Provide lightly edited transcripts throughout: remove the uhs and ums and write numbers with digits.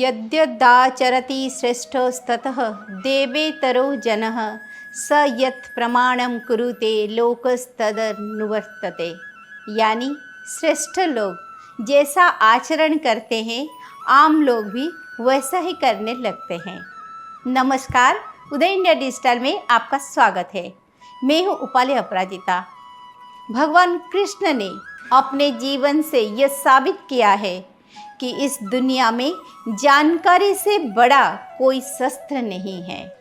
यद्यदाचरति श्रेष्ठस्ततः देवेतरो जनः स यत् प्रमाणं कुरुते लोकस्तदनुवर्तते। यानी श्रेष्ठ लोग जैसा आचरण करते हैं आम लोग भी वैसा ही करने लगते हैं। नमस्कार, उदय इंडिया डिजिटल में आपका स्वागत है। मैं हूँ उपाली अपराजिता। भगवान कृष्ण ने अपने जीवन से यह साबित किया है कि इस दुनिया में जानकारी से बड़ा कोई शस्त्र नहीं है।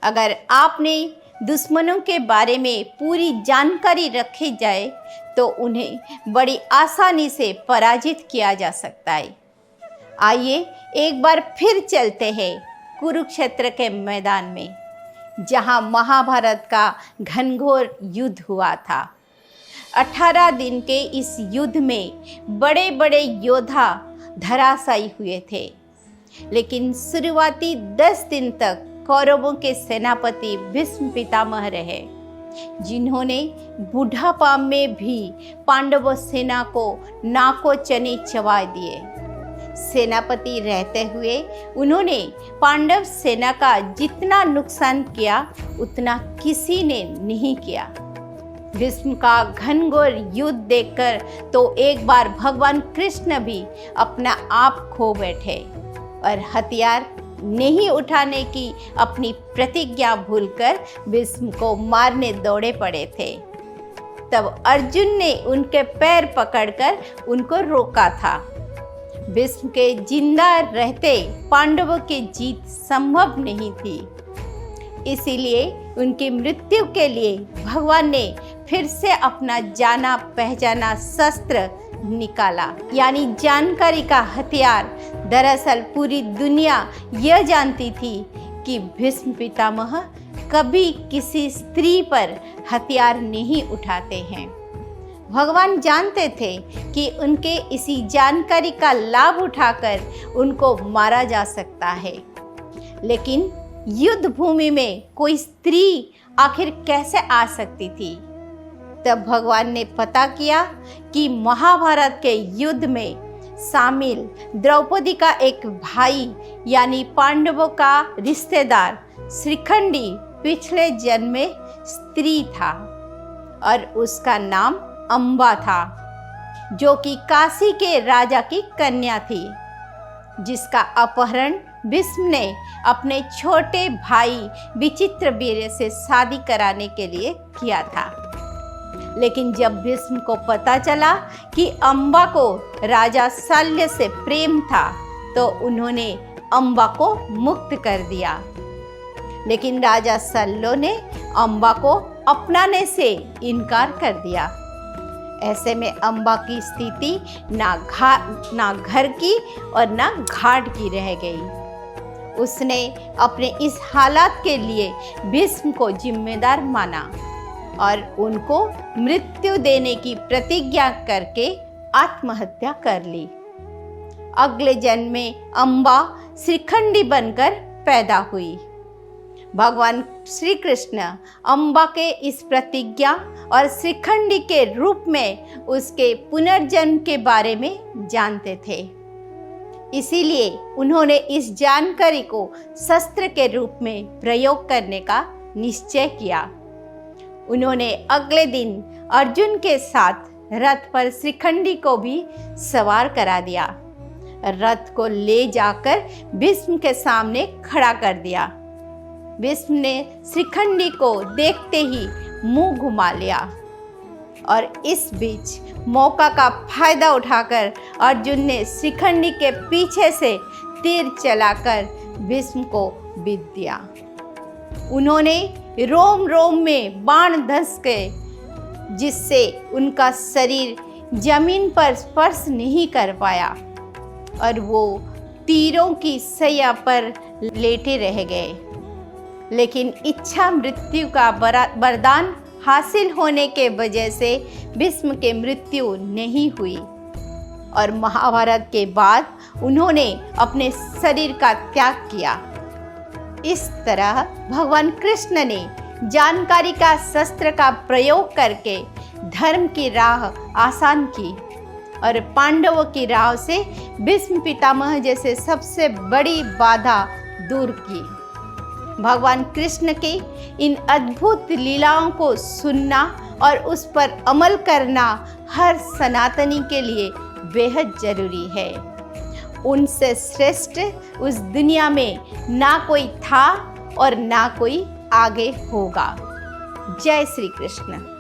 अगर आपने दुश्मनों के बारे में पूरी जानकारी रखी जाए तो उन्हें बड़ी आसानी से पराजित किया जा सकता है। आइए एक बार फिर चलते हैं कुरुक्षेत्र के मैदान में, जहां महाभारत का घनघोर युद्ध हुआ था। 18 दिन के इस युद्ध में बड़े बड़े योद्धा धराशायी हुए थे, लेकिन शुरुआती 10 दिन तक कौरवों के सेनापति भीष्म पितामह रहे, जिन्होंने बुढ़ापा में भी पांडव सेना को नाको चने चबा दिए। सेनापति रहते हुए उन्होंने पांडव सेना का जितना नुकसान किया उतना किसी ने नहीं किया। भीष्म का घनघोर युद्ध देखकर तो एक बार भगवान कृष्ण भी अपना आप खो बैठे और हथियार नहीं उठाने की अपनी प्रतिज्ञा भूलकर भीष्म को मारने दौड़े पड़े थे। तब अर्जुन ने उनके पैर पकड़कर उनको रोका था। भीष्म के जिंदा रहते पांडवों की जीत संभव नहीं थी, इसीलिए उनकी मृत्यु के लिए भगवान ने फिर से अपना जाना पहचाना शस्त्र निकाला, यानी जानकारी का हथियार। दरअसल पूरी दुनिया यह जानती थी कि भीष्म पितामह कभी किसी स्त्री पर हथियार नहीं उठाते हैं। भगवान जानते थे कि उनके इसी जानकारी का लाभ उठाकर उनको मारा जा सकता है, लेकिन युद्ध भूमि में कोई स्त्री आखिर कैसे आ सकती थी। तब भगवान ने पता किया कि महाभारत के युद्ध में शामिल द्रौपदी का एक भाई यानी पांडवों का रिश्तेदार शिखंडी पिछले जन्म में स्त्री था और उसका नाम अम्बा था, जो कि काशी के राजा की कन्या थी, जिसका अपहरण भीष्म ने अपने छोटे भाई विचित्रवीर्य से शादी कराने के लिए किया था। लेकिन जब भीष्म को पता चला कि अम्बा को राजा शल्य से प्रेम था तो उन्होंने अम्बा को मुक्त कर दिया, लेकिन राजा शल्य ने अम्बा को अपनाने से इनकार कर दिया। ऐसे में अम्बा की स्थिति ना घर की और ना घाट की रह गई। उसने अपने इस हालात के लिए भीष्म को जिम्मेदार माना और उनको मृत्यु देने की प्रतिज्ञा करके आत्महत्या कर ली। अगले जन्म में अम्बा श्रीखंडी बनकर पैदा हुई। भगवान श्री कृष्ण अम्बा के इस प्रतिज्ञा और श्रीखंडी के रूप में उसके पुनर्जन्म के बारे में जानते थे, इसीलिए उन्होंने इस जानकारी को शस्त्र के रूप में प्रयोग करने का निश्चय किया। उन्होंने अगले दिन अर्जुन के साथ रथ पर श्रीखंडी को भी सवार करा दिया। रथ को ले जाकर भीष्म के सामने खड़ा कर दिया। भीष्म ने श्रीखंडी को देखते ही मुंह घुमा लिया और इस बीच मौका का फायदा उठाकर अर्जुन ने श्रीखंडी के पीछे से तीर चलाकर भीष्म को बीत दिया। उन्होंने रोम रोम में बाण धंस के, जिससे उनका शरीर जमीन पर स्पर्श नहीं कर पाया और वो तीरों की सैया पर लेटे रह गए। लेकिन इच्छा मृत्यु का वरदान हासिल होने के वजह से भीष्म की मृत्यु नहीं हुई और महाभारत के बाद उन्होंने अपने शरीर का त्याग किया। इस तरह भगवान कृष्ण ने जानकारी का शस्त्र का प्रयोग करके धर्म की राह आसान की और पांडवों की राह से भीष्म पितामह जैसे सबसे बड़ी बाधा दूर की। भगवान कृष्ण की इन अद्भुत लीलाओं को सुनना और उस पर अमल करना हर सनातनी के लिए बेहद जरूरी है। उनसे श्रेष्ठ उस दुनिया में ना कोई था और ना कोई आगे होगा। जय श्री कृष्ण।